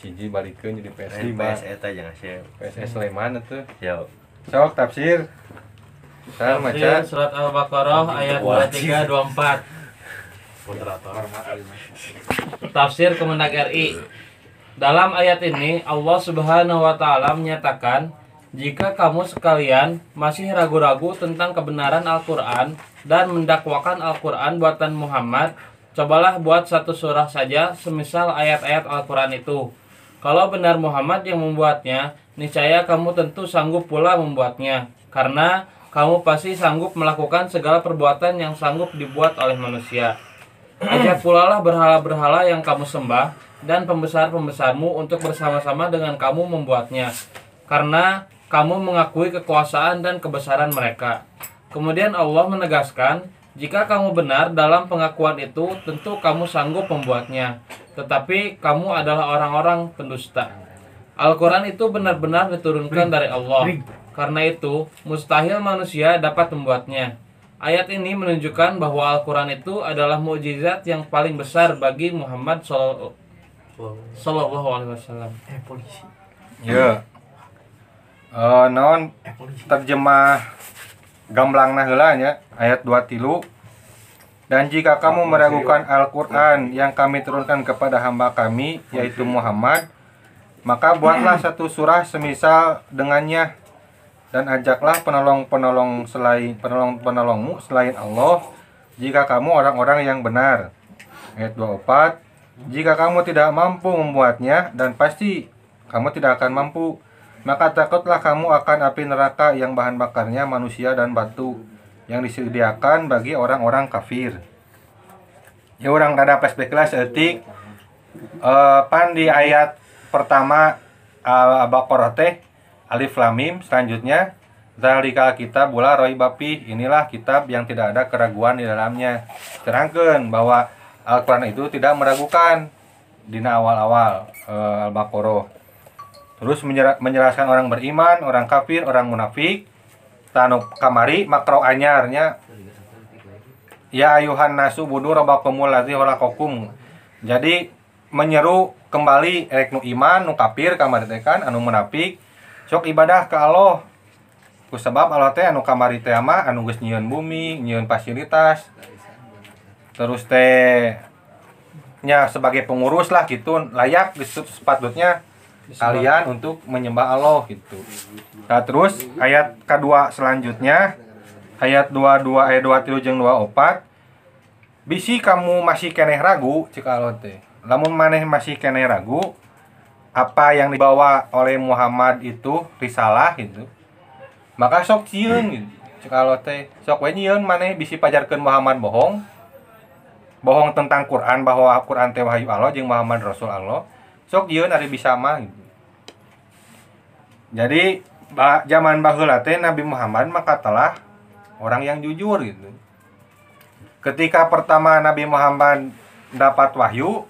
PS1 balikeun jadi PS5. PS eta jangan share. PS Sleman atuh. Yo. Sok tafsir. Saya maca surat Al-Baqarah ayat 23 24. Tafsir Kemendag RI. Dalam ayat ini Allah Subhanahu wa taala menyatakan, jika kamu sekalian masih ragu-ragu tentang kebenaran Al-Qur'an dan mendakwakan Al-Qur'an buatan Muhammad, cobalah buat satu surah saja semisal ayat-ayat Al-Qur'an itu. Kalau benar Muhammad yang membuatnya, niscaya kamu tentu sanggup pula membuatnya, karena kamu pasti sanggup melakukan segala perbuatan yang sanggup dibuat oleh manusia. Ajak pula lah berhala-berhala yang kamu sembah dan pembesar-pembesarmu untuk bersama-sama dengan kamu membuatnya, karena kamu mengakui kekuasaan dan kebesaran mereka. Kemudian Allah menegaskan, jika kamu benar dalam pengakuan itu, tentu kamu sanggup membuatnya, tetapi kamu adalah orang-orang pendusta. Al-Quran itu benar-benar diturunkan dari Allah, karena itu mustahil manusia dapat membuatnya. Ayat ini menunjukkan bahwa Al-Quran itu adalah mukjizat yang paling besar bagi Muhammad Sallallahu Alaihi Wasallam. ya. Naon terjemah gamblangna heula nya ayat 23. Dan jika kamu meragukan Al-Qur'an yang kami turunkan kepada hamba kami yaitu Muhammad, maka buatlah satu surah semisal dengannya dan ajaklah penolongmu selain Allah jika kamu orang-orang yang benar. Ayat 24. Jika kamu tidak mampu membuatnya, dan pasti kamu tidak akan mampu, maka takutlah kamu akan api neraka yang bahan bakarnya manusia dan batu yang disediakan bagi orang-orang kafir. Ya orang rada flashback lah seetik. Pan di ayat pertama Al-Baqarah teh Alif Lam Mim, selanjutnya Zalikal kitab la raiba fih, inilah kitab yang tidak ada keraguan di dalamnya. Terangkeun bahwa Al-Qur'an itu tidak meragukan dina awal-awal Al-Baqarah. Terus menjelaskan orang beriman, orang kafir, orang munafik. Tanu kamari makro anyarnya ya ayuhan nasu budu rabbakumul ladzi khalaqakum. Jadi menyeru kembali rek nu iman, nu kafir kamari teh kan anu munafik sok ibadah ke Allah. Ku sebab Allah teh anu kamari teh mah anu geus nyieun bumi, nyieun fasilitas. Terus teh nya sebagai pengurus lah gitu, layak sepatutnya kalian untuk menyembah Allah gitu. Nah, terus ayat kedua selanjutnya ayat 22 ayat 23 jeung 24. Bisi kamu masih keneh ragu cik Allah teh. Lamun maneh masih keneh ragu apa yang dibawa oleh Muhammad itu risalah gitu, maka sok cieun gitu. Cik Allah teh sok we nyieun maneh bisi pajarkeun Muhammad bohong tentang Quran, bahwa Quran teh wahyu Allah jeung Muhammad Rasul Allah. Sok nyieun ari bisa mah gitu. Jadi zaman baheula teh Nabi Muhammad maka telah orang yang jujur gitu. Ketika pertama Nabi Muhammad dapat wahyu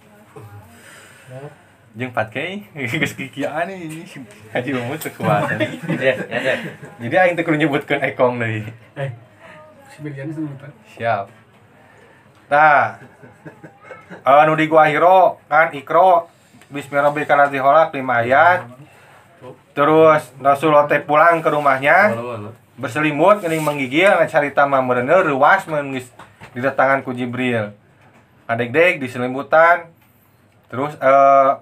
jeung patke geus kikiaan ini Haji Umut sekuatan. Jadi aing teh kudu nyebutkeun ekong deui. Siap. Tah. Anu di Gua Hiro kan Iqra Bismillahirrahmanirrahim 5 ayat. Terus Rasulullah teh pulang ke rumahnya berselimut geuning menggigil carita mah meureuneu reuas mun geus didatangan ku Jibril. Adek-dek diselimutan. Terus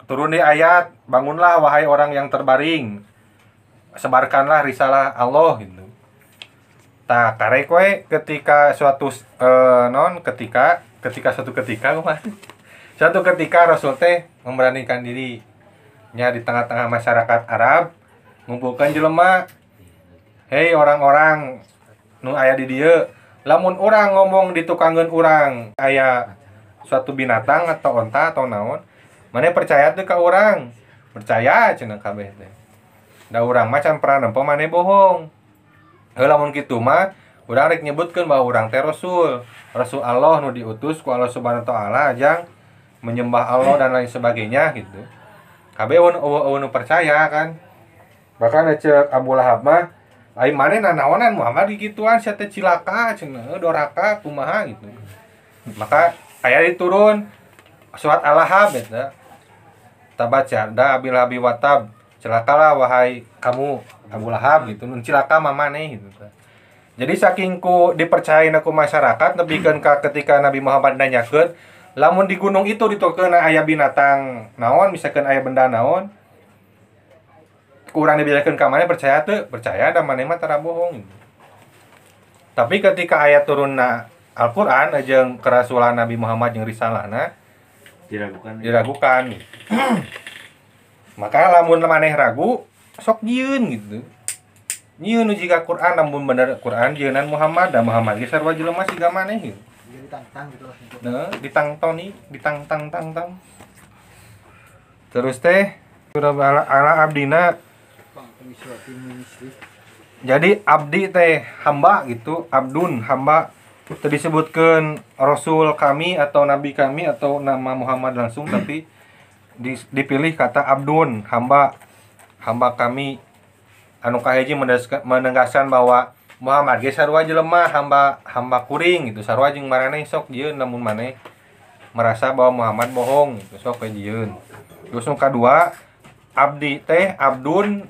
turun di ayat, bangunlah wahai orang yang terbaring, sebarkanlah risalah Allah gitu. Tah karek we ketika suatu suatu ketika Rasul teh memberanikan diri nya di tengah-tengah masyarakat Arab, ngumpulkan jelema, hei orang-orang nu aya di dieu, lamun urang ngomong ditukangkeun urang aya suatu binatang atau onta atau naon, maneh percaya teh ka urang? Percaya cenah kabeh teh. Da urang mah can pernah nempo maneh bohong. Lamun kitu mah urang rek nyebutkeun bahwa urang teh rasul Allah nu diutus ku Allah Subhanahu wa taala ajang menyembah Allah dan lain sebagainya gitu. Kabeh nu percaya kan. Bahkan ceuk Abu Lahab mah ai maneh nanaonan Muhammad gituan sia teh cilaka cenah doraka kumaha gitu. Maka aya diturun surat Al-Lahab eta. tabat syada Abil Lahabi watab, celakalah wahai kamu Abu Lahab gitu, nun cilaka mamane gitu. Jadi saking ku dipercayain aku masyarakat nebikeun ka ketika Nabi Muhammad nanyakeun, lamun di gunung itu ditukeun aya binatang naon, misalkan aya benda naon, kurang dibiarkan ka maneh percaya teu? Percaya da maneh mah tara bohong gitu. Tapi ketika ayat turunna Al-Qur'an jeung kerasulan Nabi Muhammad jeung risalahna diragukan. Maka lamun maneh ragu, sok nyieun gitu. Nyieun jika Quran namun bener Quran jeunan Muhammad, da Muhammad ge sarua jelema siga maneh gitu. Ditantang gitu lah. Nah, ditangtoni, ditang-tang-tang-tang. Terus teh ala abdina. Jadi abdi teh hamba gitu, abdun hamba. Teu disebutkeun rasul kami atau nabi kami atau nama Muhammad langsung, tapi dipilih kata abdun, hamba kami. Anu kahiji menegaskan bahwa Muhammad ge sarua jelema hamba kuring gitu, sarua jeung maraneh sok jieun namun maneh merasa bahwa Muhammad bohong gitu, sok jieun. Terus nu kadua abdi teh abdun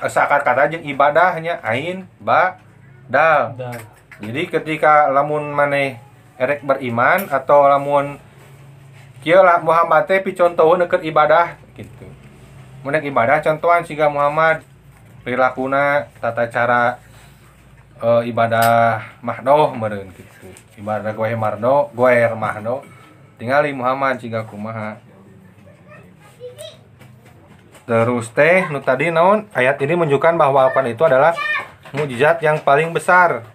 sakat kata jeung ibadahnya ain ba dal. Jadi ketika lamun maneh erek beriman atau lamun kieu lah Muhammad teh picontoheun keur ibadah gitu. Mun ibadah contohan siga Muhammad perilakunna tata cara ibadah mahdoh meureun gitu. Ibadah goer mahdoh tingali Muhammad siga kumaha. Terus teh nu tadi naon ayat ini menunjukkan bahwa Al-Qur'an itu adalah mukjizat yang paling besar.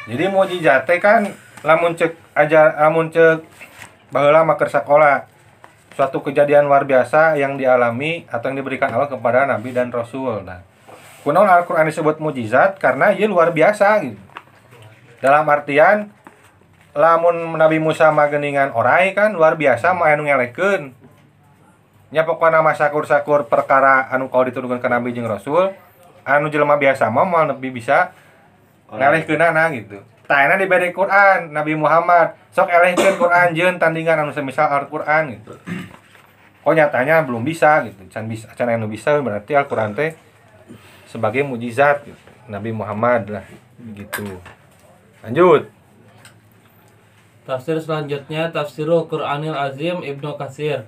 Jadi mukjizat teh kan lamun ceuk baheula mah keur sakola suatu kejadian luar biasa yang dialami atau yang diberikan Allah kepada nabi dan rasul. Nah, kunaon Al-Qur'an disebut mukjizat karena ieu luar biasa gitu. Dalam artian lamun Nabi Musa mah geuningan orai kan luar biasa mah anu ngelehkeun. Nya pokona mah sakur-sakur perkara anu kau diturunkeun ka nabi jeung rasul, anu jelema biasa mah moal nepi bisa ngelehkeunana gitu. Tayana dibere Quran Nabi Muhammad, sok elehkeun Quran jeung tandingan anu semisal Al-Qur'an gitu. Kok nyatanya belum bisa gitu. Can anu bisa berarti Al-Qur'an teh sebagai mukjizat gitu. Nabi Muhammad lah gitu. Lanjut. Tafsir selanjutnya Tafsirul Qur'anil Azim Ibnu Katsir.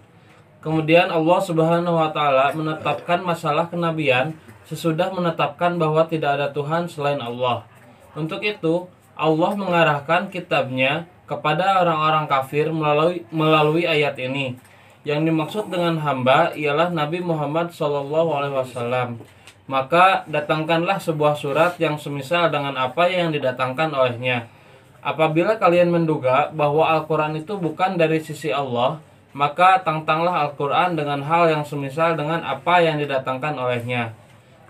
Kemudian Allah Subhanahu wa taala menetapkan masalah kenabian sesudah menetapkan bahwa tidak ada Tuhan selain Allah. Untuk itu, Allah mengarahkan kitabnya kepada orang-orang kafir melalui ayat ini. Yang dimaksud dengan hamba ialah Nabi Muhammad SAW. Maka datangkanlah sebuah surat yang semisal dengan apa yang didatangkan olehnya. Apabila kalian menduga bahwa Al-Quran itu bukan dari sisi Allah, maka tantanglah Al-Quran dengan hal yang semisal dengan apa yang didatangkan olehnya.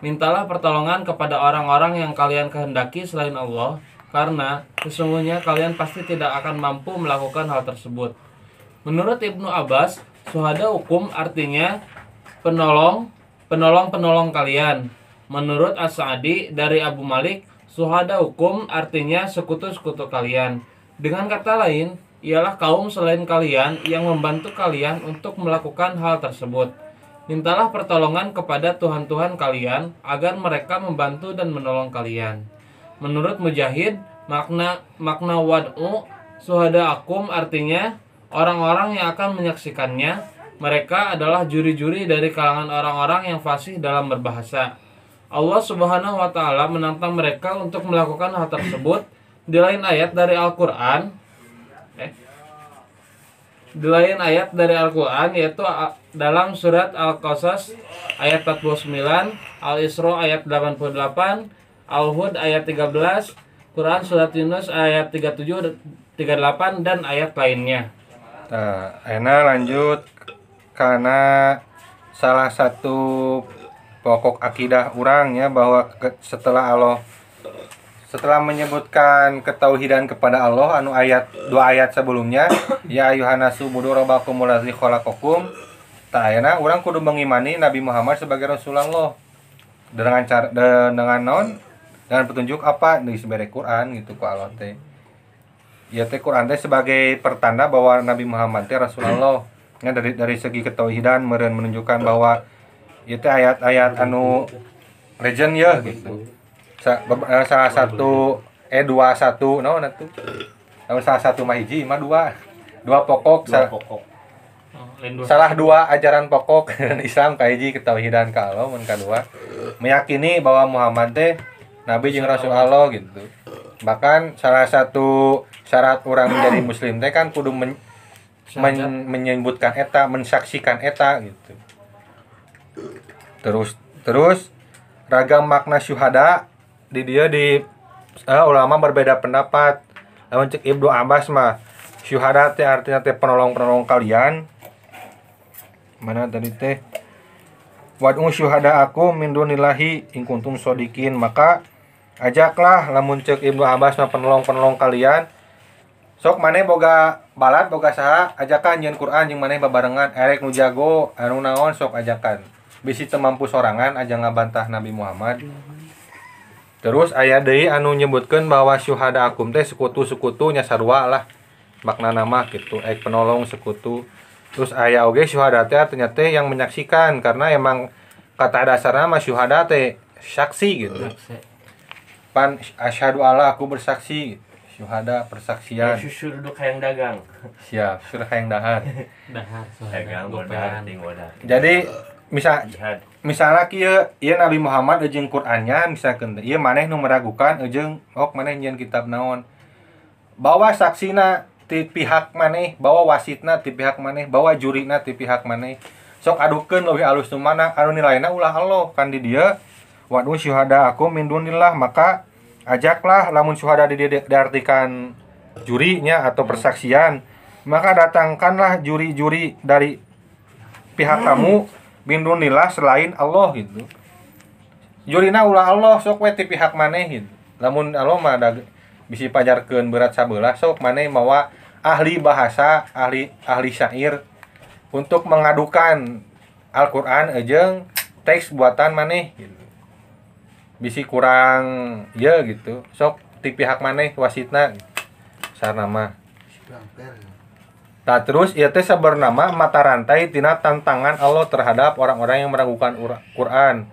Mintalah pertolongan kepada orang-orang yang kalian kehendaki selain Allah, karena sesungguhnya kalian pasti tidak akan mampu melakukan hal tersebut. Menurut Ibnu Abbas, syuhada hukum artinya penolong kalian. Menurut As-Sa'di dari Abu Malik, syuhada hukum artinya sekutu-sekutu kalian. Dengan kata lain, ialah kaum selain kalian yang membantu kalian untuk melakukan hal tersebut. Mintalah pertolongan kepada Tuhan-Tuhan kalian agar mereka membantu dan menolong kalian. Menurut Mujahid, makna wad'u syuhada akum artinya orang-orang yang akan menyaksikannya. Mereka adalah juri-juri dari kalangan orang-orang yang fasih dalam berbahasa. Allah Subhanahu wa taala menantang mereka untuk melakukan hal tersebut di lain ayat dari Al-Qur'an. Di lain ayat dari Al-Quran yaitu dalam surat Al-Qasas ayat 49, Al-Isra ayat 88, Al-Hud ayat 13, Quran surat Yunus ayat 37, 38 dan ayat lainnya. Nah, enak lanjut karena salah satu pokok akidah orangnya bahwa setelah menyebutkan ketauhidan kepada Allah anu dua ayat sebelumnya ya ayyuhanasu budu rabbakumul ladzi khalaqakum ta ayeuna urang kudu mengimani Nabi Muhammad sebagai Rasulullah dengan petunjuk apa di sebagai Quran gitu ku Allah teh. Ya teh Quran teh sebagai pertanda bahwa Nabi Muhammad teh Rasulullah. dari segi ketauhidan meureun menunjukkan bahwa itu ayat-ayat anu legend ya gitu. Salah satu 21 naon atuh? Salah satu mah hiji mah dua pokok. Salah dua ajaran pokok Islam ka hiji ketauhidan ka Allah, mun kadua meyakini bahwa Muhammad teh nabi jeung rasul Allah gitu. Bahkan salah satu syarat orang menjadi muslim teh kan kudu menyebutkan eta, mensaksikan eta gitu. Terus ragam makna syuhada di dia ulama berbeda pendapat. Lamun cek Ibnu Abbas mah syuhada teh artinya teh penolong-penolong kalian. Mana tadi teh wad'u syuhada aku min dunillahi in kuntum shodiqin, maka ajaklah lamun cek Ibnu Abbas mah penolong-penolong kalian. Sok maneh boga balad boga saha ajakan nyeun Quran jeung maneh babarengan erek nu jago anu naon sok ajakan. Bisi teu mampu sorangan aja ngabantah Nabi Muhammad. Terus aya deui anu nyebutkeun bahwa syuhada akum teh sekutu-sekutu nya sarua lah. Maknana mah kitu, penolong sekutu. Terus aya oge syuhada teh artinya teh yang menyaksikan karena emang kata dasarna mah syuhada teh saksi gitu. Pan asyhadu alla aku bersaksi. Syuhada persaksian. Susur duduk hayang dagang. Siap, sudah hayang dahar. Dahar Dagang modal ting modal. Jadi misalnya ieu Nabi Muhammad jeung Qur'annya misalkan ieu maneh nu meragukan jeung maneh nyeun kitab naon. Bawa saksina ti pihak maneh, bawa wasitna ti pihak maneh, bawa jurina ti pihak maneh. Sok adukeun leuwih alus nu mana anu nilaina ulah Allah kan di dieu. Wad'u syuhada aku min dunillah, maka ajaklah lamun syuhada diartikan jurinya atau persaksian, maka datangkanlah juri-juri dari pihak kamu bindunillah selain Allah gitu. Jurina ulah Allah sok we ti pihak maneh gitu. Lamun Allah mah ada bisi pajarkeun berat sabelah sok maneh mawa ahli bahasa, ahli syair untuk mengadukan Al-Qur'an jeung teks buatan maneh gitu. Bisi kurang ya gitu. Sok ti pihak maneh wasitna sarana mah. Nah, terus ieu teh sabernama mata rantai tina tantangan Allah terhadap orang-orang yang meragukan Quran.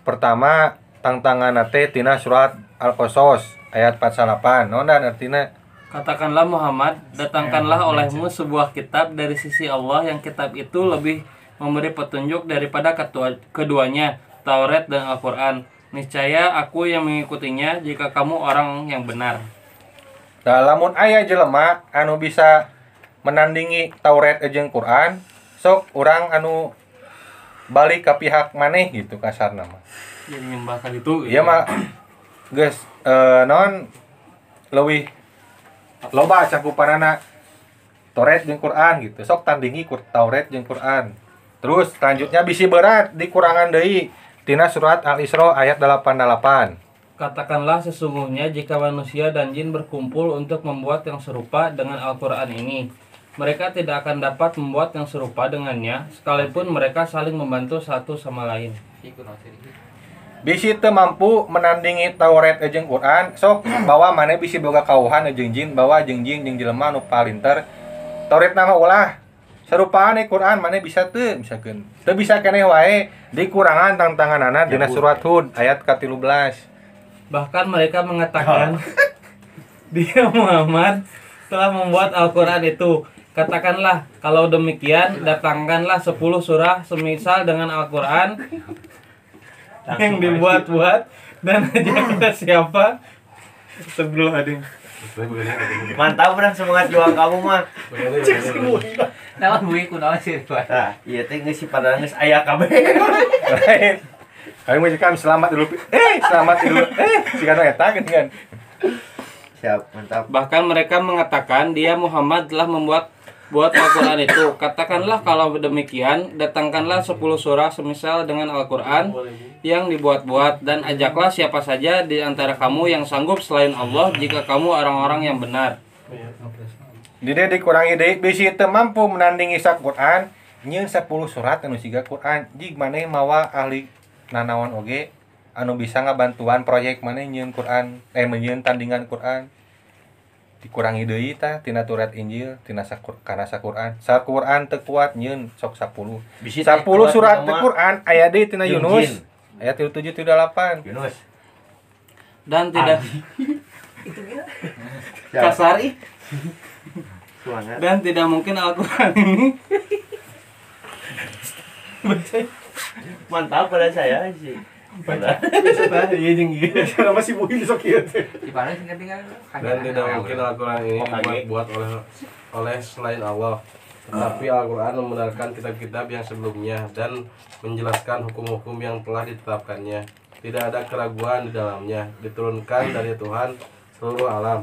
Pertama, tantanganna teh tina surat Al-Qasas ayat 48. Naon artina? Katakanlah Muhammad, datangkanlah olehmu sebuah kitab dari sisi Allah yang kitab itu lebih memberi petunjuk daripada keduanya, Taurat dan Al-Quran. Niscaya aku yang mengikutinya jika kamu orang yang benar. Nah, lamun aya jelema anu bisa menandingi Taurat jeung Quran, sok urang anu balik ke pihak maneh gitu kasarna mah. Yang nyembah ka ditu. Ieu mah geus naon leuwih loba cakupanana Taurat jeung Quran gitu. Sok tandingi Taurat jeung Quran. Terus selanjutnya bisi berat dikurangan deui tina surat Al-Isra ayat 88. Katakanlah sesungguhnya jika manusia dan jin berkumpul untuk membuat yang serupa dengan Al-Quran ini, mereka tidak akan dapat membuat yang serupa dengannya, sekalipun mereka saling membantu satu sama lain. Bisi teu mampu menandingi Taurat jeung Quran, sok bawa maneh bisi boga kauhan jeung jin, bawa jeung jin jeung jelema nu palinter. Taurat nama ulah sarupaan Quran maneh bisa teu misalkeun. Teu bisa keneh wae dikurangan tantanganana dina surat Hud ayat ke-13. Bahkan mereka mengatakan dia Muhammad telah membuat Al-Quran itu. Katakanlah, kalau demikian datangkanlah 10 surah semisal dengan Al-Quran yang dibuat-buat dan ajaklah siapa sebelum ada. Mantap benar semangat juang kamu mah. Naon bui kunaon sih? Iya teh geus si padahal geus aya kabeh. Ayo ngucapkan selamat dulu. Selamat dulu. Sikana eta kan. Siap, mantap. Bahkan mereka mengatakan dia Muhammad telah membuat Al-Quran itu. Katakanlah kalau demikian, datangkanlah 10 surah semisal dengan Al-Quran yang dibuat-buat dan ajaklah siapa saja di antara kamu yang sanggup selain Allah jika kamu orang-orang yang benar. Dide dikurangi deui bisi teu mampu menandingi Al-Quran, nyieun 10 surat anu siga Quran. Jig maneh mawa ahli nanaon oge anu bisa ngabantuan proyek maneh nyieun Quran, nyieun tandingan Quran. dikurangi deui tah tina Taurat Injil tina kana Quran. Quran teu kuat nyeun sok 10. 10 surat teu Quran aya deui tina Yunus. Ayat 7-8. Yunus. Dan tidak Kasari. dan tidak mungkin Al-Qur'an ini Mantap pada saya sih. Dan tidak mungkin Al-Quran ini dibuat oleh selain Allah. Tetapi Al-Quran membenarkan kitab-kitab yang sebelumnya dan menjelaskan hukum-hukum yang telah ditetapkannya. Tidak ada keraguan di dalamnya, diturunkan dari Tuhan seluruh alam.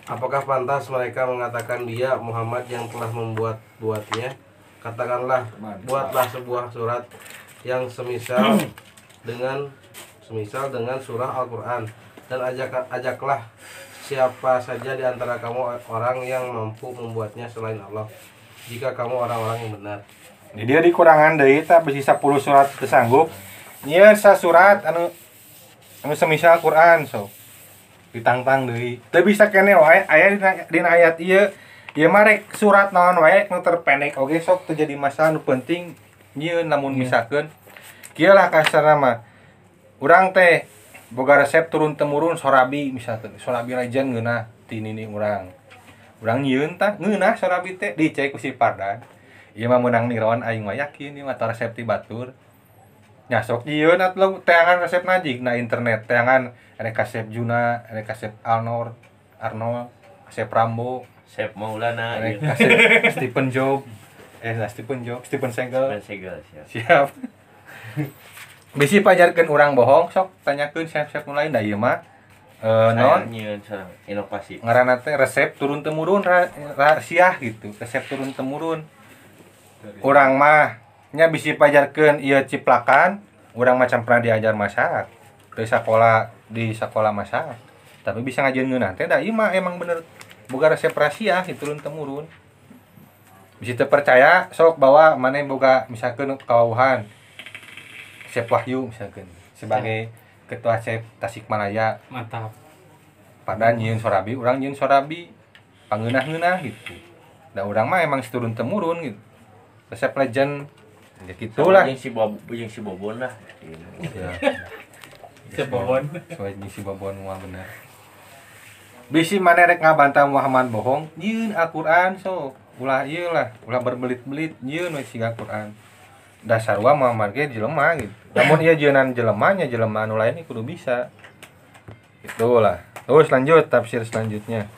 Apakah pantas mereka mengatakan dia Muhammad yang telah membuat-buatnya? Katakanlah, buatlah sebuah surat yang semisal dengan surah Al-Quran dan ajaklah siapa saja di antara kamu orang yang mampu membuatnya selain Allah, jika kamu orang-orang yang benar. Jadi dia dikurangan deui tah bisi 10 surat teu sanggup. Nyieun surat anu semisal Quran so. Ditangtang deui. Teu bisa keneh wae aya dina ayat ieu. Ieu mah rek surat naon wae nu terpendek oge sok teu jadi masalah, nu penting nyieun lamun misalkeun kieu lah kasarna mah. Urang teh boga resep turun temurun sorabi misalkan sorabi legend ngeunah ti nini urang nyieun tah ngeunah sorabi teh dicek ku si Pardan ieu mah meunang niron aing mah yakin ieu mah resep ti batur nya sok nyieun atuh teangan resep najik na internet teangan ada kasep Juna ada kasep Arnold kasep Rambo Sep Maulana ada kasep Stephen Segel siap bisi pajarkeun urang bohong sok tanyakeun chef-chef nu lain da ieu mah non inovasi ngaranna teh resep turun temurun rahasia gitu, resep turun temurun. Urang mah nya bisi pajarkeun ieu ciplakan, urang macam pernah diajar masak di sekolah masak. Tapi bisa ngajeun ngeunah teh da ieu mah emang bener boga resep rahasia turun temurun. Bisi teu percaya sok bawa maneh boga misalkeun kawauhan Chef Wahyu misalkan sebagai ketua chef Tasikmalaya mantap. Padahal nyieun sorabi, urang nyieun sorabi pangeunah-ngeunah gitu. Da urang mah emang turun temurun gitu. Resep legend ya gitulah. Jeung si Bobon lah. Ya. Si Bobon. Soalnya si Bobon mah bener. Bisi maneh rek ngabantah Muhammad bohong, nyieun Al-Qur'an so. Ulah ieu lah, ulah berbelit-belit nyieun we siga Al-Qur'an. Dasar wa Muhammad ge jelema gitu. Namun ieu jeunan jelema nya jelema anu lain kudu bisa. Itulah. Terus lanjut tafsir selanjutnya.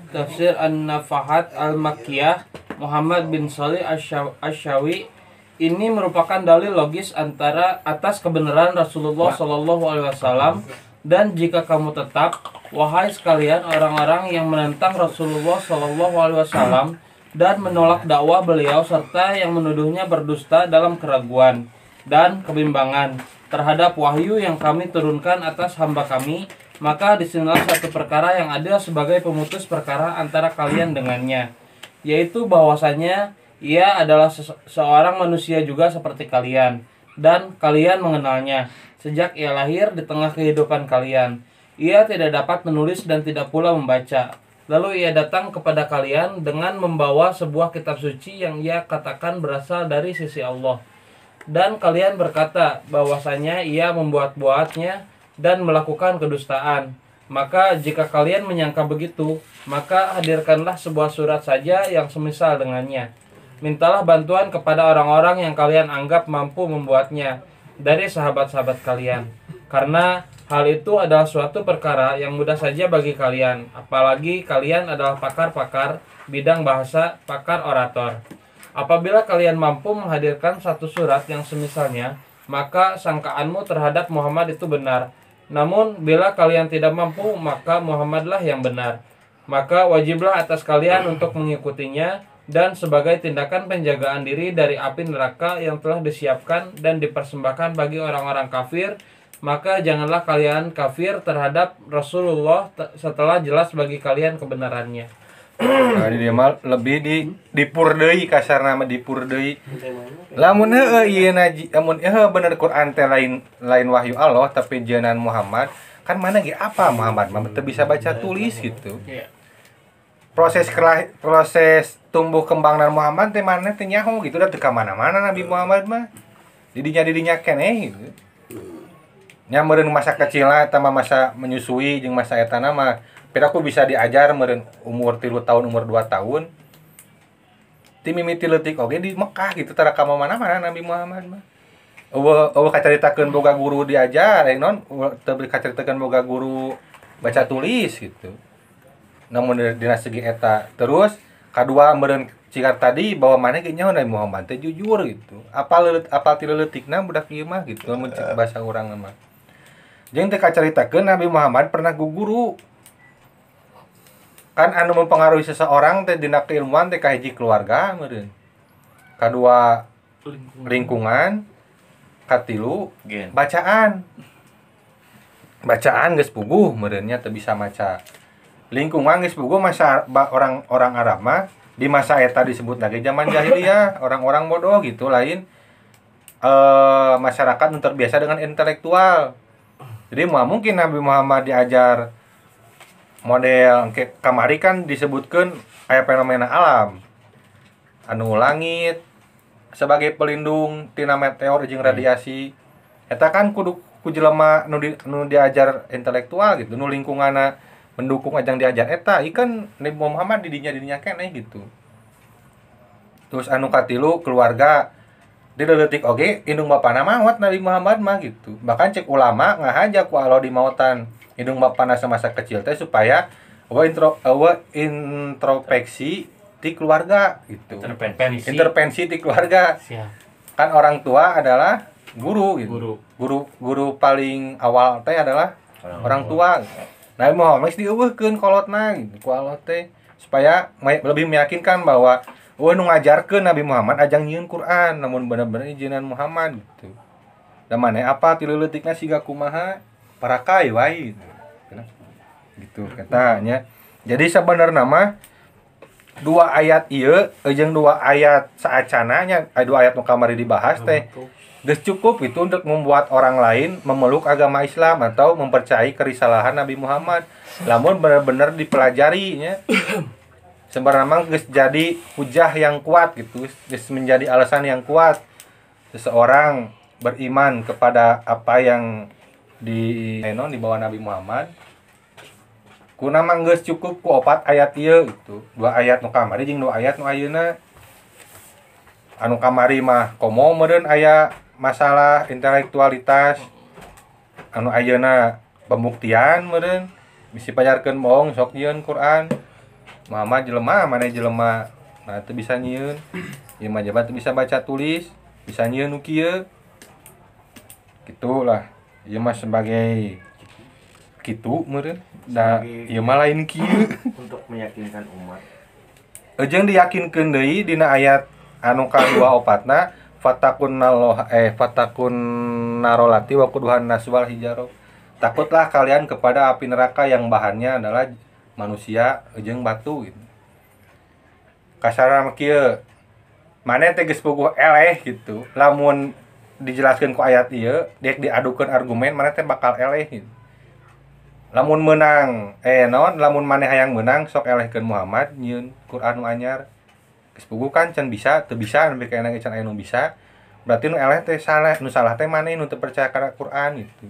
Tafsir An-Nafahat Al-Makkiyah Muhammad bin Shalih Asy-Syawi ini merupakan dalil logis atas kebenaran Rasulullah Shallallahu alaihi wasallam dan jika kamu tetap wahai sekalian orang-orang yang menentang Rasulullah Shallallahu alaihi wasallam dan menolak dakwah beliau serta yang menuduhnya berdusta dalam keraguan dan kebimbangan terhadap wahyu yang kami turunkan atas hamba kami, maka disinilah satu perkara yang adil sebagai pemutus perkara antara kalian dengannya, yaitu bahwasanya ia adalah seorang manusia juga seperti kalian dan kalian mengenalnya sejak ia lahir di tengah kehidupan kalian. Ia tidak dapat menulis dan tidak pula membaca. Lalu ia datang kepada kalian dengan membawa sebuah kitab suci yang ia katakan berasal dari sisi Allah. Dan kalian berkata bahwasanya ia membuat-buatnya dan melakukan kedustaan. Maka jika kalian menyangka begitu, maka hadirkanlah sebuah surat saja yang semisal dengannya. Mintalah bantuan kepada orang-orang yang kalian anggap mampu membuatnya dari sahabat-sahabat kalian. Karena hal itu adalah suatu perkara yang mudah saja bagi kalian, apalagi kalian adalah pakar-pakar bidang bahasa, pakar orator. Apabila kalian mampu menghadirkan satu surat yang semisalnya, maka sangkaanmu terhadap Muhammad itu benar. Namun, bila kalian tidak mampu, maka Muhammadlah yang benar. Maka wajiblah atas kalian untuk mengikutinya, dan sebagai tindakan penjagaan diri dari api neraka yang telah disiapkan dan dipersembahkan bagi orang-orang kafir, maka janganlah kalian kafir terhadap Rasulullah setelah jelas bagi kalian kebenarannya. Nah, dia mah lebih dipur deui kasarna mah dipur deui. Lamun ieu naji lamun bener Quran teh lain wahyu Allah tapi jeunan Muhammad kan mana ge apa Muhammad mah teu bisa baca tulis gitu. Iya. Proses tumbuh kembangna Muhammad teh mana teh nyaho gitu da teu ka mana-mana Nabi Muhammad mah. Didinya keneh gitu. Nya meureun masa kecilna eta mah masa menyusui jeung masa etana mah piraku bisa diajar meureun umur 3 tahun umur 2 tahun. Ti mimiti leutik oge di Mekah gitu tara ka mana-mana Nabi Muhammad mah. Eueuh kacaritakeun boga guru diajar non teu kacaritakeun boga guru baca tulis gitu. Namun dina segi eta terus kadua meureun cikar tadi bahwa mana ge nyaho Nabi Muhammad teh jujur gitu. Apal ti leutikna budak ieu mah gitu mun cek bahasa urang mah. Jeung teh kacaritakeun Nabi Muhammad pernah guguru. Kan anu mempengaruhi seseorang teh dina keilmuan teh kahiji keluarga meureun. Kadua lingkungan, katilu bacaan. Bacaan geus puguh meureun nya teu bisa maca. Lingkungan geus puguh masa orang Arab mah di masa eta disebut lagi zaman jahiliyah, orang-orang bodoh gitu lain masyarakat yang terbiasa dengan intelektual. Jadi mungkin Nabi Muhammad diajar model kamari kan disebutkan aya fenomena alam anu langit sebagai pelindung tina meteor jeung radiasi. Eta kan kudu ku jelema nu diajar intelektual gitu, nu lingkunganna mendukung ajang diajar eta ikan Nabi Muhammad didinya keneh gitu. Terus anu katilu keluarga di leutik oge indung bapana maot Nabi Muhammad mah gitu. Bahkan cek ulama ngahaja ku Allah di mautan indung bapana semasa kecil teh supaya introspeksi di keluarga gitu. Intervensi di keluarga. Siap. Kan orang tua adalah guru gitu. Guru paling awal teh adalah orang tua. Nabi Muhammad dieuweuhkeun kolotna gitu ku Allah teh supaya lebih meyakinkan bahwa nu ngajarkeun Nabi Muhammad ajang nyieun Quran namun bener-bener izinan Muhammad gitu. Da maneh apa ti leutikna siga kumaha parakai wae gitu. Gitu katanya. Jadi sebenarnya mah dua ayat ieu jeung dua ayat saacana nya dua ayat nu kamari dibahas teh geus cukup itu untuk membuat orang lain memeluk agama Islam atau mempercayai kerisalahan Nabi Muhammad. Lamun benar-benar dipelajari nya. Sebenarnya memang geus jadi hujah yang kuat gitu, geus menjadi alasan yang kuat seseorang beriman kepada apa yang dibawa Nabi Muhammad. Kuna mah geus cukup ku 4 ayat ieu gitu. 2 ayat nu kamari jeung 2 ayat nu ayeuna. Anu kamari mah komo meureun aya masalah intelektualitas, anu ayeuna pembuktian meureun bisi pajarkeun bohong sok nyieun Quran. Muhammad jelema maneh jelema nah teu bisa nyieun. Ieu mah jabat teu bisa baca tulis, bisa nyieun nu kieu. Gitulah. Ieu mah sebagai kitu meureun. Da ieu mah lain kieu untuk meyakinkan umat. Jeung diyakinkeun deui dina ayat anu kadua opatna fatakun narolati wa kuduhan naswal hijaro. Takutlah kalian kepada api neraka yang bahannya adalah manusia jeung batu gitu. Kasarna kieu maneh teh geus puguh eleh gitu. Lamun dijelaskeun ku ayat ieu, dek diadukeun argumen maneh teh bakal eleh gitu. Lamun menang lamun maneh hayang menang sok elehkeun Muhammad nyieun Quran nu anyar. Geus puguh kan can bisa teu bisa nepi ka can aya nu bisa. Berarti nu eleh teh salah, nu salah teh maneh nu teu percaya kana Quran gitu.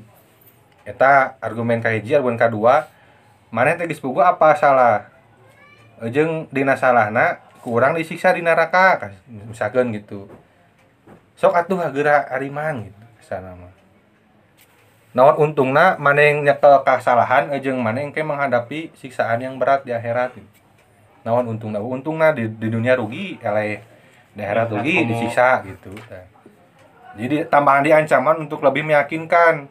Eta argumen kahiji, argumen kadua, maneh teh geus puguh apa salah? Jeung dina salahna kurang disiksa di neraka misalkeun gitu. Sok atuh hageura ariman gitu kasana mah. Naon untungna maneh nyekel kasalahan jeung maneh engke menghadapi siksaan yang berat di akhirat gitu. Naon untungna? Untungna di dunia rugi eleh, di akhirat rugi disiksa gitu. Jadi tambahan di ancaman untuk lebih meyakinkan.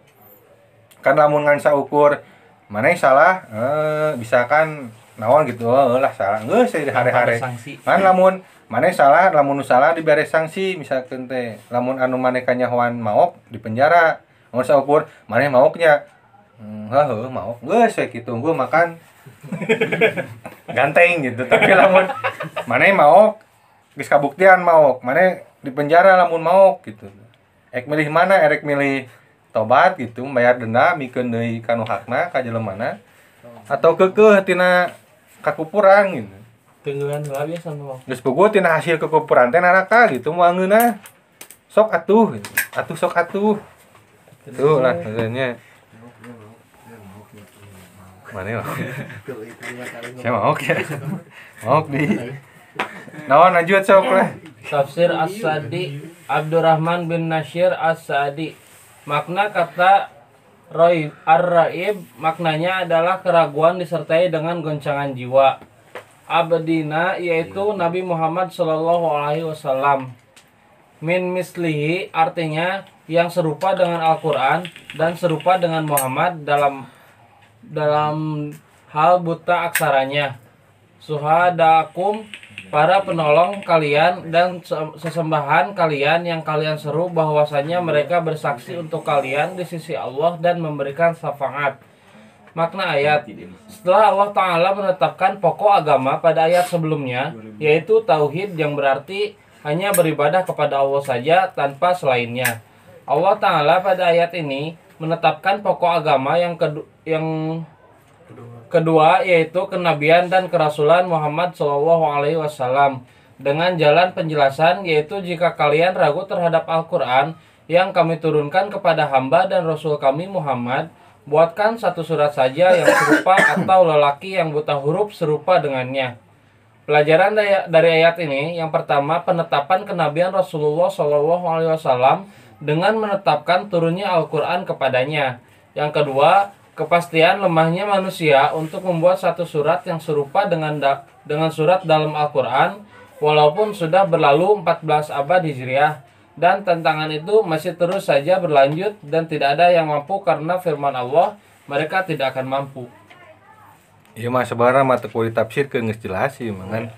Kan lamun ngan saukur maneh salah bisa kan naon gitu lah salah geus hare-hare. Kan lamun maneh salah, lamun nu salah dibere sanksi misalkeun teh. Lamun anu maneh kanyahoan maok di penjara. Mun saukur maneh maoknya heuh maok geus we kitu gua makan ganteng gitu. Tapi lamun maneh maok geus kabuktian maok, maneh di penjara lamun maok gitu. Milih mana? Erek milih tobat gitu bayar denda mikeun deui kanu hakna ka jelemana atau keukeuh tina kakupuran gitu. Tenggelan lah biasa mah. Geus puguh tina hasil kakupuran teh neraka gitu moal ngeunah. Sok atuh gitu. Atuh sok atuh. Itu lah sebenarnya. Mana lah? Saya mau ya. Mau di. Naon lanjut sok lah. Tafsir As-Sadi Abdurrahman bin Nasyir As-Sadi. Makna kata Ar-Raib maknanya adalah keraguan disertai dengan goncangan jiwa. Abdina yaitu Nabi Muhammad Shallallahu Alaihi Wasallam. Min mislihi artinya yang serupa dengan Al-Quran dan serupa dengan Muhammad dalam hal buta aksaranya. Suhadakum para penolong kalian dan sesembahan kalian yang kalian seru bahwasanya mereka bersaksi untuk kalian di sisi Allah dan memberikan syafaat. Makna ayat, setelah Allah Ta'ala menetapkan pokok agama pada ayat sebelumnya, yaitu tauhid yang berarti hanya beribadah kepada Allah saja tanpa selainnya. Allah Ta'ala pada ayat ini menetapkan pokok agama yang kedua yaitu kenabian dan kerasulan Muhammad SAW dengan jalan penjelasan yaitu jika kalian ragu terhadap Al-Quran yang kami turunkan kepada hamba dan Rasul kami Muhammad, buatkan satu surat saja yang serupa atau lelaki yang buta huruf serupa dengannya. Pelajaran dari ayat ini yang pertama penetapan kenabian Rasulullah SAW dengan menetapkan turunnya Al-Quran kepadanya. Yang kedua, kepastian lemahnya manusia untuk membuat satu surat yang serupa dengan surat dalam Al-Quran walaupun sudah berlalu 14 abad Hijriah, dan tantangan itu masih terus saja berlanjut dan tidak ada yang mampu karena firman Allah mereka tidak akan mampu. Iya mah sebenarnya mata kulit tafsir ke geus jelas sih mangan.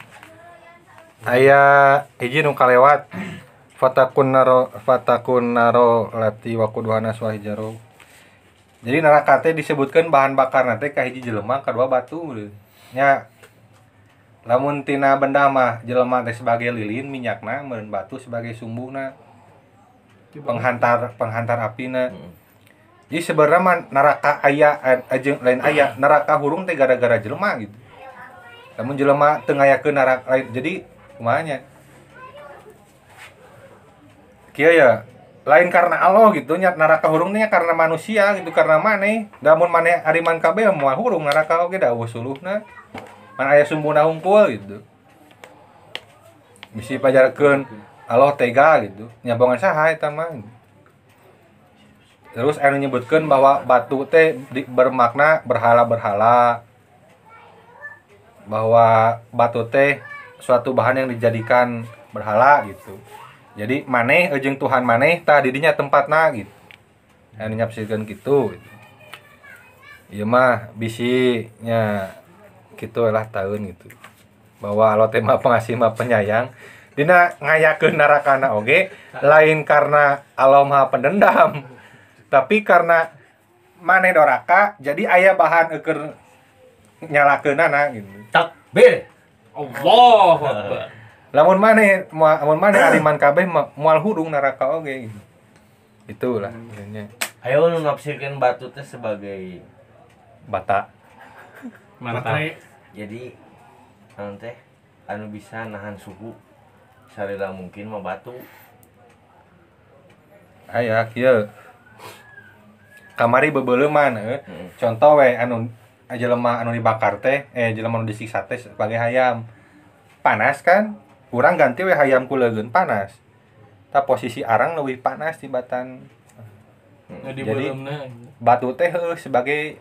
Aya hiji nu kalewat fatakun naro lati waquduhana swahijaro. Jadi neraka teh disebutkan bahan bakar teh ka hiji jelema kadua batu nya. Lamun tina benda mah jelema teh sebagai lilin minyakna, meureun batu sebagai sumbuhna. Penghantar apina. Jadi sebenarnya mah neraka aya jeung lain aya, neraka hurung teh gara-gara jelema gitu. Lamun jelema teu ngayakeun neraka lain jadi kumaha nya? Kieu ya lain karena Allah gitu nya neraka hurungnya karena manusia gitu karena maneh lamun maneh ariman kabeh moal hurung neraka oge da usuluhna man aya sumbuna hungkul gitu misi pajarkeun Allah tega gitu nyabongan saha eta mah terus anu nyebutkeun bahwa batu teh bermakna berhala-berhala bahwa batu teh suatu bahan yang dijadikan berhala gitu. Jadi maneh jeung Tuhan maneh tah di dinya tempatna gitu. Anu nyapsikeun kitu gitu. Ieu mah bisi nya kitu lah taeun gitu. Bahwa Allah teh Maha Pengasih Maha Penyayang dina ngayakeun narakana oge lain karena Allah Maha Pendendam. Tapi karena maneh doraka jadi aya bahan eukeun nyalakeunana gitu. Takbir. Allahu Akbar. Lamun maneh ariman kabeh moal hurung neraka oge gitu. Itulah intinya. Ayo nu nafsirkeun batu teh sebagai Bata. Mantap. jadi anu teh anu bisa nahan suhu sarila mungkin mah batu. Aya kieu. Kamari bebeuleuman contoh we anu jelema anu dibakar teh jelema anu disiksa teh sebagai hayam. Panas kan? Kurang ganti we hayam kulegeun panas. Ta posisi arang leuwih panas tibatan. Jadi batu teh sebagai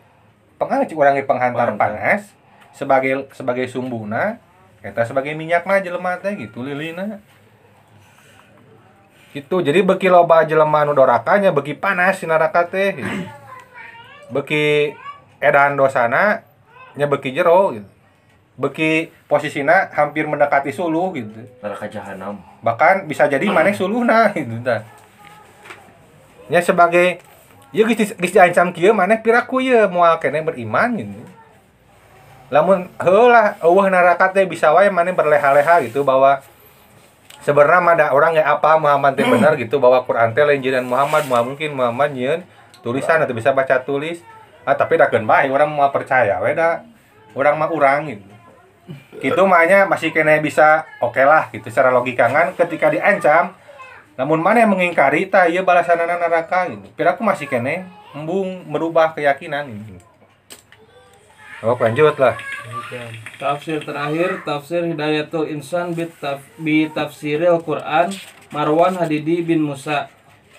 urang penghantar panas, sebagai sumbuna, eta sebagai minyakna jelema teh gitu lilina. Gitu. Jadi beuki loba jelema anu doraka nya beuki panas si neraka teh. Gitu. Beuki edan dosana nya beuki jero gitu. Beuki posisina hampir mendekati suluh gitu. Neraka jahanam. Bahkan bisa jadi maneh suluhna gitu tah. Nya sebagai ieu geus diancam kieu maneh piraku ieu moal keneh beriman gitu. Lamun heulah eueuh neraka teh bisa wae maneh berleha-leha gitu bahwa sebenarnya mah da urang ge apa Muhammad teh bener gitu bahwa Quran teh lain jeung Muhammad mungkin Muhammad nyieun tulisan atau bisa baca tulis. Tapi dakeun bae urang mau percaya we da. Urang mah urang gitu. Gitu mahnya masih kena bisa oke lah gitu secara logika kan ketika diancam namun mana yang mengingkari tah ieu balasanana neraka gitu. Piraku masih kena embung merubah keyakinan gitu. Oh, lanjut lah. Tafsir terakhir, tafsir Hidayatul Insan bi tafsiril Quran Marwan Hadidi bin Musa.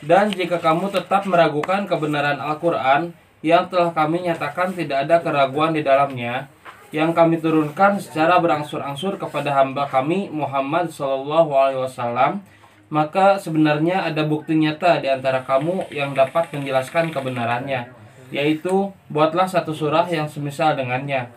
Dan jika kamu tetap meragukan kebenaran Al-Quran yang telah kami nyatakan tidak ada keraguan di dalamnya, yang kami turunkan secara berangsur-angsur kepada hamba kami Muhammad SAW, maka sebenarnya ada bukti nyata di antara kamu yang dapat menjelaskan kebenarannya, yaitu buatlah satu surah yang semisal dengannya,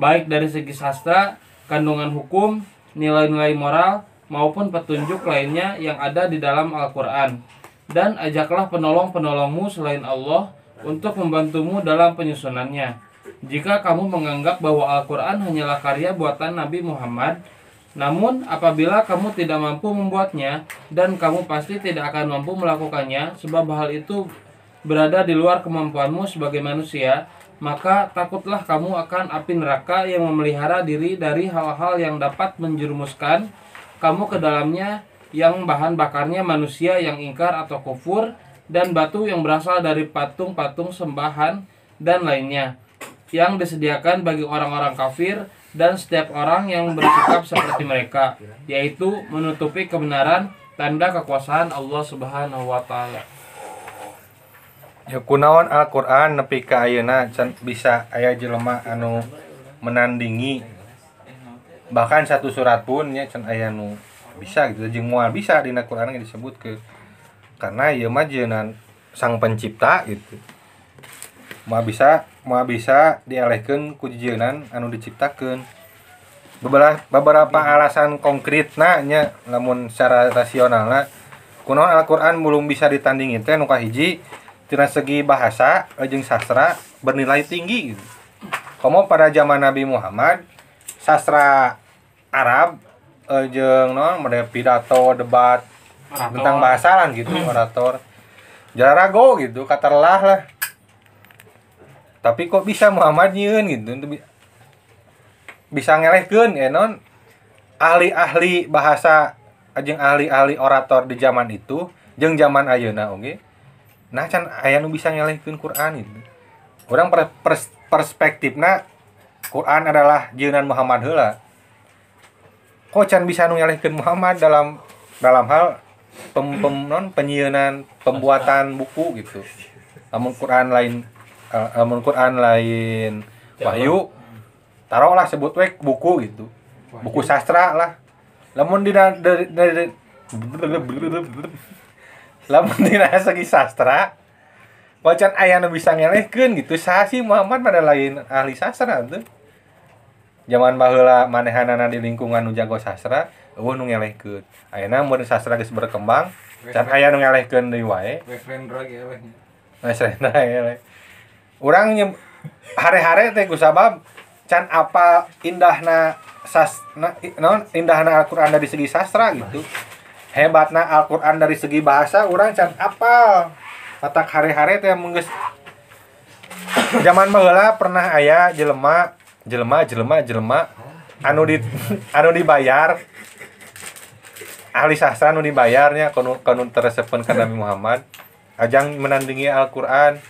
baik dari segi sastra, kandungan hukum, nilai-nilai moral, maupun petunjuk lainnya yang ada di dalam Al-Quran. Dan ajaklah penolong-penolongmu selain Allah untuk membantumu dalam penyusunannya. Jika kamu menganggap bahwa Al-Quran hanyalah karya buatan Nabi Muhammad, namun apabila kamu tidak mampu membuatnya, dan kamu pasti tidak akan mampu melakukannya, sebab hal itu berada di luar kemampuanmu sebagai manusia, maka takutlah kamu akan api neraka yang memelihara diri dari hal-hal yang dapat menjerumuskan kamu ke dalamnya, yang bahan bakarnya manusia yang ingkar atau kufur, dan batu yang berasal dari patung-patung sembahan dan lainnya yang disediakan bagi orang-orang kafir dan setiap orang yang bersikap seperti mereka, yaitu menutupi kebenaran tanda kekuasaan Allah Subhanahu wa taala. Ya kunaon Al-Qur'an nepi ka ayeuna can bisa aya jelema anu menandingi bahkan satu surat pun nya can aya nu bisa gitu jeung moal bisa dina Qur'an disebut ke karena ieu mah jeung sang pencipta gitu. Moal bisa dialehkeun ku jeunan anu diciptakeun. Beberapa alasan konkretna nya lamun secara rasionalna kunaon Al-Qur'an belum bisa ditandingi teh nu kahiji tina segi bahasa jeung sastra bernilai tinggi gitu. Komo pada zaman Nabi Muhammad sastra Arab jeung model pidato debat tentang bahasa lah gitu orator jararago gitu katerlah lah. Tapi kok bisa Muhammad nyieun gitu bisa ngelehkeun non ahli-ahli bahasa jeung ahli-ahli orator di zaman itu jeung zaman ayeuna oge. Nah can aya nu bisa ngelehkeun Quran itu. Urang perspektifna Quran adalah jeunan Muhammad heula. Kok can bisa nu ngelehkeun Muhammad dalam hal penyieun pembuatan buku gitu. Lamun Quran lain wahyu taruhlah sebut we buku gitu. Buku sastra lah. Lamun dina lamun dina segi sastra wacan aya nu bisa ngelehkeun gitu. Saha sih Muhammad pada lain ahli sastra tuh. Zaman baheula manehanana di lingkungan nu jago sastra, eueuh nu ngelehkeun. Ayeuna mun sastra geus berkembang, can aya nu ngelehkeun deui wae. Wefrendra ge we. Wefrendra ge. Urang hare-hare teh kusabab can apa indahna indahna Al-Qur'an dari segi sastra gitu. Hebatna Al-Qur'an dari segi bahasa urang can apal. Patak hare-hare teh mun geus zaman baheula pernah aya jelema anu dibayar ahli sastra anu dibayarnya kanu teresepkeun ka Nabi Muhammad ajang menandingi Al-Qur'an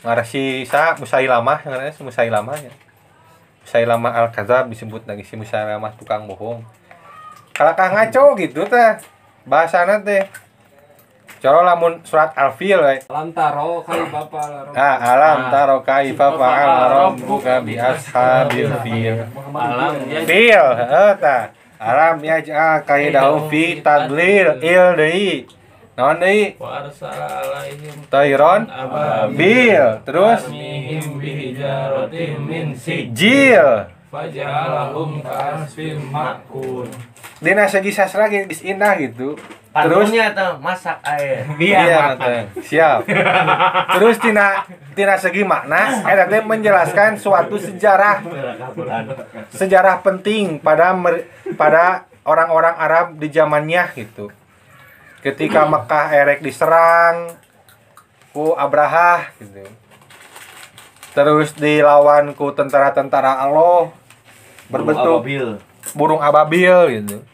ngarah si Musailamah ngaranna Musailamah Al-Kadzab disebut lagi si Musailamah tukang bohong kalakah ngaco gitu teh bahasana teh coro lamun surat Al-Fil we. Alam taro kaifa fa'ala Alam taro kaifa fa'ala rabbuka bi ashabil fil. Fil eta. Alam yaj'al kaidahu fi tadlil deui. Naon deui? Wa arsala alaihim Tayron ababil. Terus mihim bihijaratin min sijil. faja'alahum ka'asfim ma'kul. Dina segi sastra geus indah gitu. Terusnya tuh masak air. Biar siap. Terus tina segi makna eta teh menjelaskan suatu sejarah penting pada orang-orang Arab di zamannya gitu. Ketika Mekah erek diserang ku Abraha gitu. Terus dilawan ku tentara-tentara Allah berbentuk burung ababil gitu.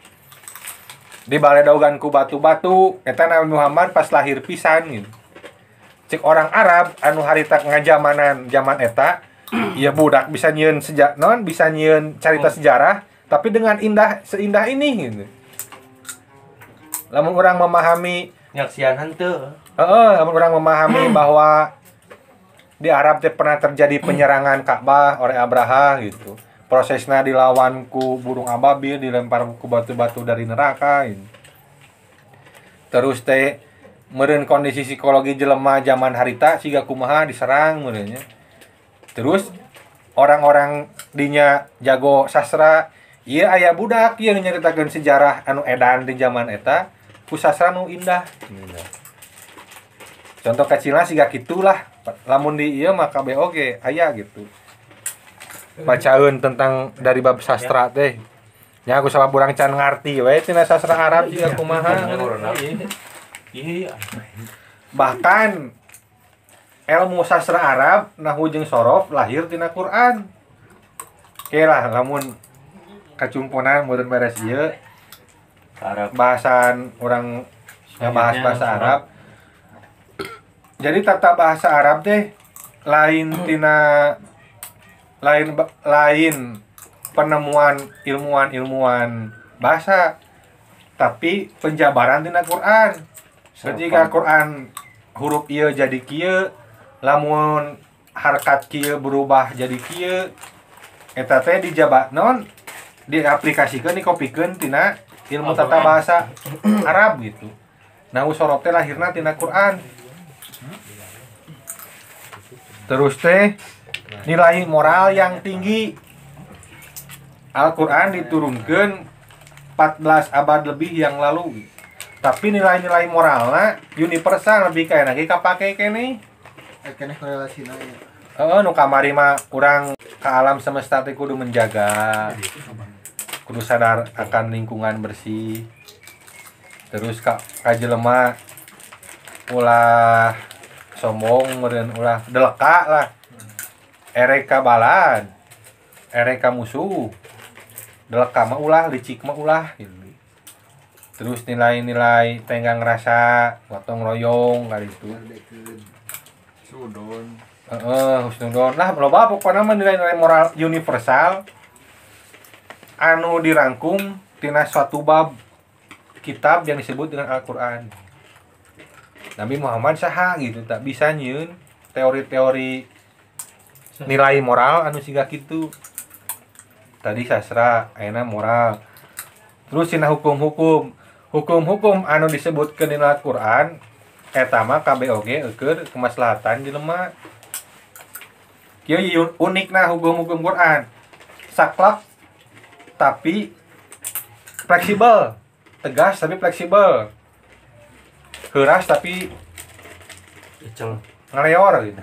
Dibaledogan ku batu-batu eta Nabi Muhammad pas lahir pisan gitu. Cek orang Arab anu harita ngajamanan zaman eta ya budak bisa nyieun bisa nyieun carita sejarah tapi dengan seindah ini gitu. Lamun orang memahami nyaksian henteu. lamun orang memahami bahwa di Arab teh pernah terjadi penyerangan Ka'bah oleh Abraha gitu. Prosesnya dilawan ku burung ababil, dilempar ku batu-batu dari neraka gitu. Terus teh meureun kondisi psikologi jelema zaman harita siga kumaha diserang meureun nya. Terus orang-orang dinya jago sastra, ieu aya budak ieu nyaritakeun sejarah anu edan di zaman eta ku sastra nu indah. Contoh kecilna siga kitulah. Lamun di ieu mah kabeh oge aya gitu. Bacaeun tentang dari bab sastra teh. Nya aku sabab urang can ngarti we tina sastra Arab siga kumaha. Iya. Bahkan ilmu sastra Arab nahwu jeung sorof lahir tina Quran. Oke lah lamun kacumpunan meureun beres ieu Arab bahasan urang bahas bahasa Arab. Jadi tata bahasa Arab teh lain penemuan ilmuwan bahasa tapi penjabaran tina Quran. Ketika Quran huruf ieu jadi kieu, lamun harkat kieu berubah jadi kieu, eta teh dijabat non diaplikasikeun dikopikeun tina ilmu tata bahasa Arab gitu. Nah usorop teh lahirna tina Quran. Terus teh nilai moral yang tinggi. Al-Qur'an diturunkeun 14 abad lebih yang lalu. Tapi nilai-nilai moralna universal lebih kayak lagi kapake kene. Kene korelasina ya. Nu kamari mah urang ka alam semesta teh kudu menjaga. Kudu sadar akan lingkungan bersih. Terus ka jelema ulah sombong meureun ulah deleka lah. Erek ka balad. Erek ka musuh. Deleka mah ulah, licik mah ulah gitu. Terus nilai-nilai tenggang rasa, gotong royong kali itu. Sudon. Husnudon. Lah loba pokona mah nilai-nilai moral universal anu dirangkum tina suatu bab kitab yang disebut dengan Al-Qur'an. Nabi Muhammad saha gitu tak bisa nyieun teori-teori nilai moral anu siga kitu. Tadi sastra, ayeuna moral. Terus cenah hukum-hukum anu disebutkeun dina Al-Qur'an eta mah kabeh oge eukeun kemaslahatan jelema. Kieu unikna hukum-hukum Quran. Saklek tapi fleksibel, tegas tapi fleksibel. Heuras tapi ngaleor gitu.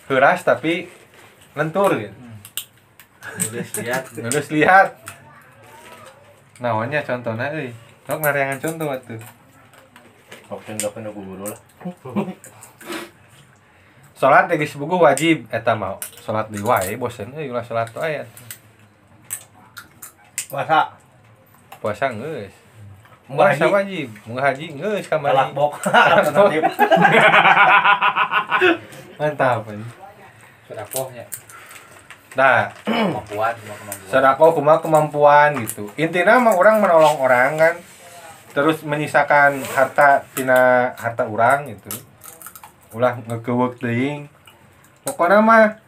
Heuras tapi lentur gitu. Nulis lihat. Naonnya contohnya euy. Sok ngareangan contoh atuh. Sok aku guru lah. Salat geus buku wajib eta mah. Salat deui wae bosen euy ulah salat wae. Puasa geus. Puasa wajib, mun haji geus kamari. Talakbok. Mantap. Sedakohnya. Nah, Kemampuan. sedekah kumaha kemampuan gitu. Intina mah orang menolong orang kan. Terus menyisakan harta tina harta orang gitu. Ulah ngegeuweuk teuing. Pokona mah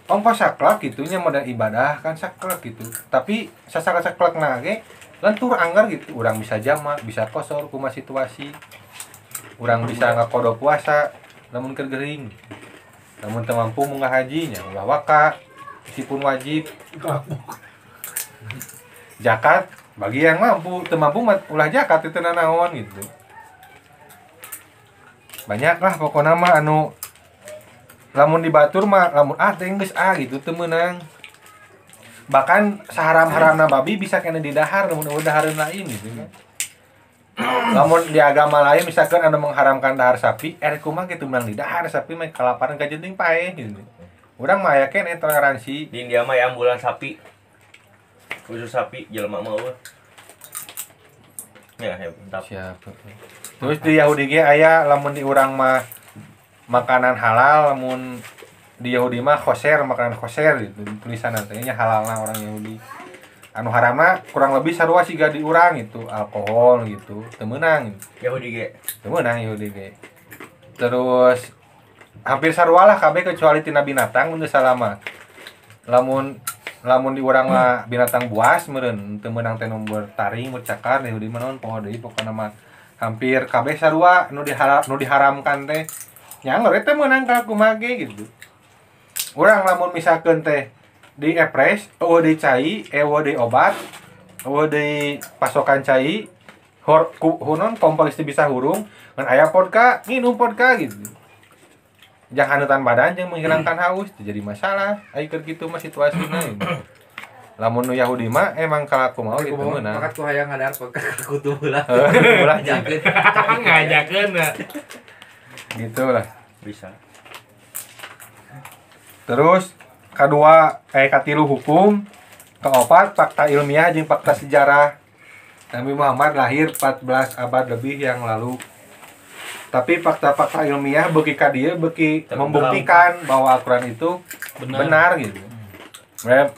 ongkos saklek gitunya modal ibadah kan saklek gitu. Tapi sasaklek-saklekna ge lentur anggar gitu. Urang bisa jamak, bisa kosor kumaha situasi. Urang bisa ngakodo puasa namun keur geuring. Namun teu mampu munggah hajinya ulah waka. Meskipun wajib zakat bagi yang mampu, teu mampu ulah zakat itu naon gitu. Banyak lah pokona mah anu lamun dibatur mah lamun teh geus gitu teu meunang. Bahkan saharam-haramna babi bisa kena didahar lamun dahareun lain gitu. Lamun di agama lain misalkan anu mengharamkan dahar sapi, kumaha kitu menang di dahar sapi mah kalaparan ka jenting pae gitu. Urang mah aya keneh toleransi. Di India mah ya ambulan sapi. Khusus sapi jelema mah eueuh. Ya, mantap. Siap. Terus di Yahudi ge aya lamun di urang mah makanan halal, lamun di Yahudi mah kosher, makanan kosher gitu. Tulisan nantinya halalna orang Yahudi. Anu haramna kurang lebih sarua siga di urang itu alkohol gitu. Teu meunang gitu. Yahudi ge. Teu meunang Yahudi ge. Terus hampir sarua lah kabeh kecuali tina binatang mun salama. Lamun di urang mah binatang buas meureun teu meunang teh nomor taring, bercakar Yahudi mah naon poho deui pokona mah hampir kabeh sarua nu diharamkan teh nyangor teh meunang ka kumaha ge gitu. Urang lamun misalkeun teh di epres, eueuh deui cai, eueuh deui obat, eueuh deui pasokan cai, hunon kompleks teu bisa hurung, ngan aya vodka, nginum vodka gitu. Jangan hanutan badan jeung menghilangkan haus, teu jadi masalah. Aya keur kitu mah situasina. Gitu. Lamun nu Yahudi mah emang kalaku mau gitu meunang. Makat ku hayang ngadar vodka kutu heula. Ulah Ngajakeun. gitu lah. Bisa. Terus kedua katilu hukum, keopat fakta ilmiah jeung fakta sejarah. Nabi Muhammad lahir 14 abad lebih yang lalu. Tapi fakta-fakta ilmiah beuki ka dieu beuki membuktikan bahwa Al-Qur'an itu benar gitu.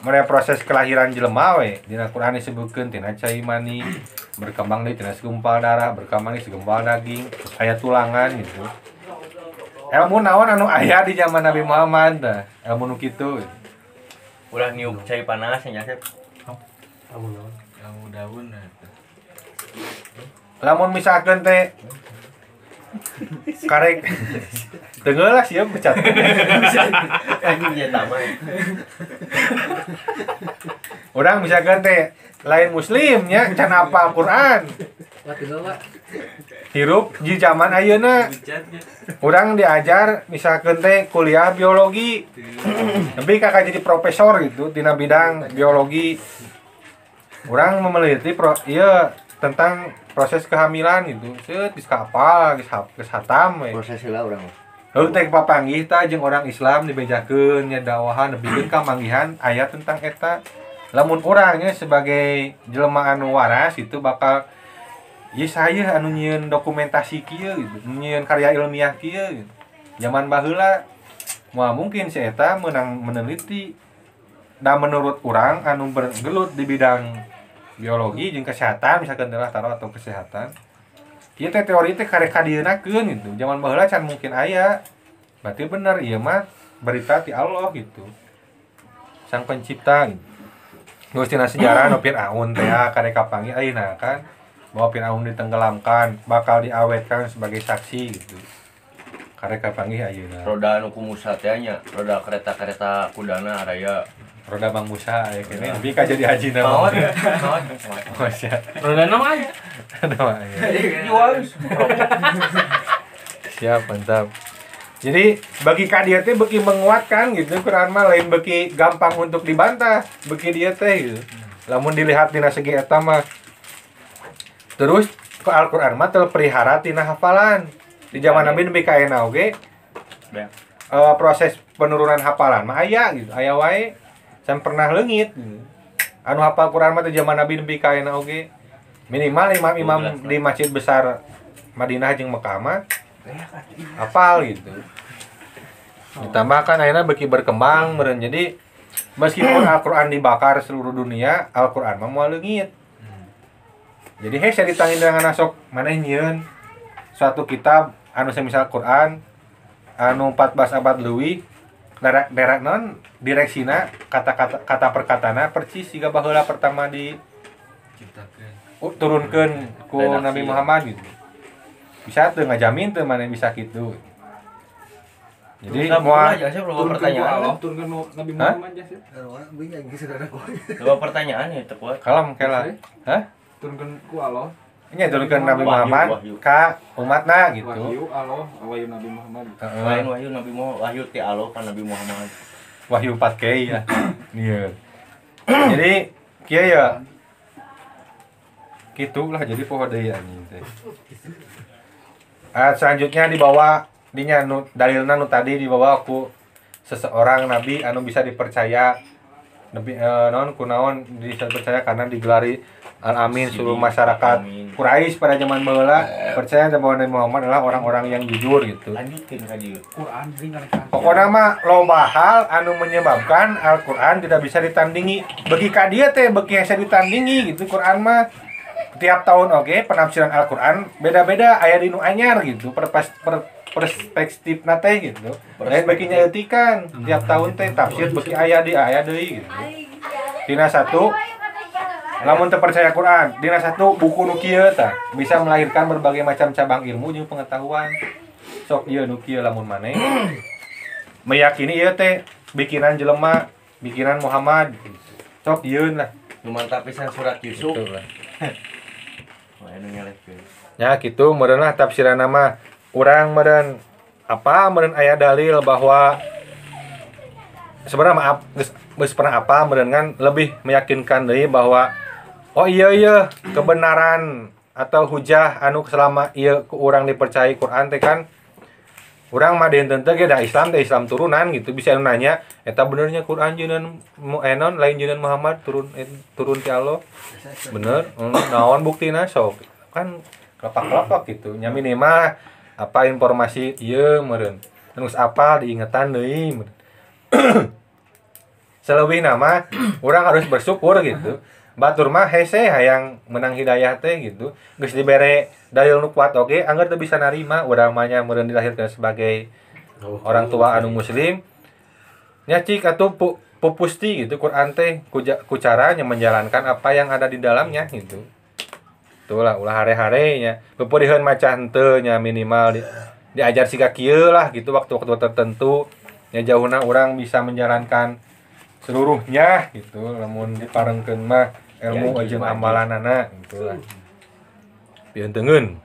Mere proses kelahiran jelema we dina Qur'an disebutkeun tina cai mani, berkembang deui tina segumpal darah, berkembang deui segumpal daging, aya tulangan gitu. Ilmu naon anu aya di zaman Nabi Muhammad tah? Ilmu nu kitu. Ulah niup cai panas nya Sep. Ilmu daun. Lamun misalkeun teh karek tengah lah siap becat. Anjing nya tamah. Urang misalkeun teh lain muslim nya can hafal Quran. Hirup di zaman ayeuna. Urang diajar misalkeun teh kuliah biologi. Tapi kakak jadi profesor gitu dina bidang biologi. Urang meneliti tentang proses kehamilan gitu. Seut geus kapal, geus hatam we. Proses heula urang. Lalu teh papanggih ta jeung orang Islam dibejakeun nya dakwahan nebikeun ka manggihan aya tentang eta. Lamun urangnya sebagai jelema anu waras itu bakal ieu saya anu nyieun dokumentasi kieu gitu, nyieun karya ilmiah kieu gitu. Zaman baheula moal mungkin si eta meunang meneliti. Da menurut urang anu bergelut di bidang biologi jeung kesehatan misalkan adalah taruh atau kesehatan. Ieu teh teori teh karek kadienakeun gitu. Zaman baheula can mungkin aya. Berarti bener ieu mah berita ti Allah gitu. Sang pencipta gitu. Geus tina sejarah nu Firaun teh karek kapanggih ayeuna kan bahwa Firaun ditenggelamkan bakal diawetkan sebagai saksi gitu. Karek kapanggih ayeuna. Roda anu ku Musa teh nya, roda kereta-kereta kudana araya. Roda Bang Musa aya keneh nepi ka jadi haji na. Maot. Masya. Roda nama aya. Ada aya. Jual. Siap, mantap. Jadi bagi dia teh beki menguatkan gitu, Quran mah lain beki gampang untuk dibantah, beki dia teh gitu. Lamun dilihat dina segi eta mah. Terus ke Al-Qur'an mah terpelihara tina hafalan. Di zaman Nabi nepi ka ayeuna oge. Proses penurunan hafalan mah aya gitu, aya wae. Can pernah leungit gitu. Anu hafal Quran mah teh zaman Nabi nepi ka ayeuna oge. Minimal imam-imam di masjid besar Madinah jeung Mekah mah hafal gitu. Ditambahkan akhirnya beki berkembang meureun. Jadi meskipun Al-Qur'an dibakar seluruh dunia, Al-Qur'an mah moal leungit. Jadi hese ditangin dengan asok maneh nyieun suatu kitab anu semisal Quran anu 14 abad leuwih derek non direksina kata perkatana percis siga baheula pertama di turunkeun ku Nabi Muhammad gitu. Bisa teu ngajamin teu maneh bisa kitu. Jadi moal pertanyaan. Turunkeun Nabi Muhammad jasir. Dua pertanyaan ya teu kuat. Kalem kela. Hah? Turunkeun ku Allah. Nya turunkeun Nabi Muhammad ka umatna gitu. Wahyu Allah, wahyu Nabi Muhammad. Lain wahyu Nabi Muhammad, wahyu ti Allah ka Nabi Muhammad. Wahyu 4K ya. Iya. Jadi kieu ya. Gitulah jadi poho deui anjing teh. Selanjutnya dibawa dinya dalilna nu tadi dibawa ku seseorang nabi anu bisa dipercaya. Nabi naon kunaon bisa dipercaya karena digelari Al-Amin seluruh masyarakat Quraisy pada zaman baheula percaya bahwa Nabi Muhammad adalah orang-orang yang jujur gitu. Lanjutkeun ka dieu. Quran ringan kan. Pokoknya mah loba hal anu menyebabkan Al-Qur'an tidak bisa ditandingi. Bagi ka dieu teh beuki hese ditandingi gitu. Quran mah tiap tahun penafsiran Al-Qur'an beda-beda aya di nu anyar gitu. Perspektif teh gitu. Lain bagi nyaeutikan tiap tahun teh tafsir beuki aya deui gitu. Dina satu lamun teu percaya Quran, dina satu buku nu kieu tah bisa melahirkan berbagai macam cabang ilmu jeung pengetahuan. Sok ieu nu kieu lamun maneh meyakini ieu teh bikinan jelema, bikinan Muhammad. Sok ieu lah. Nu mantap pisan surat Yusuf. Gitu lah. Wah, anu ngelehkeun. Ya kitu meureun lah tafsiranna mah. Urang meureun aya dalil bahwa sebenarnya maaf geus pernah meureun kan lebih meyakinkan deui bahwa oh iya kebenaran atau hujah anu selama ieu ku urang dipercayai Quran teh kan urang mah dinten teh ge da Islam teh Islam turunan gitu bisa anu nanya eta benernya Quran jeung lain jeung Muhammad turun ti Allah bener naon buktina sok kan kelopak-kelopak gitu nya minimal apa informasi ieu meureun terus apal diingetan deui selebihna mah urang harus bersyukur gitu. Batur mah hese hayang menang hidayah teh gitu. Geus dibere dalil nu kuat oge anggar teu bisa narima urang mah nya meureun dilahirkeun sebagai orang tua anu muslim. Nya cik atuh pupusti gitu Quran teh ku caranya menjalankan apa yang ada di dalamnya gitu. Itulah ulah hare-hare nya. Beupeurieun maca henteu nya minimal diajar siga kieu lah gitu waktu-waktu tertentu. Nya jauhna urang bisa menjalankan seluruhnya gitu lamun diparengkeun mah ilmu jeung amalanana gitu lah. Pieunteugeun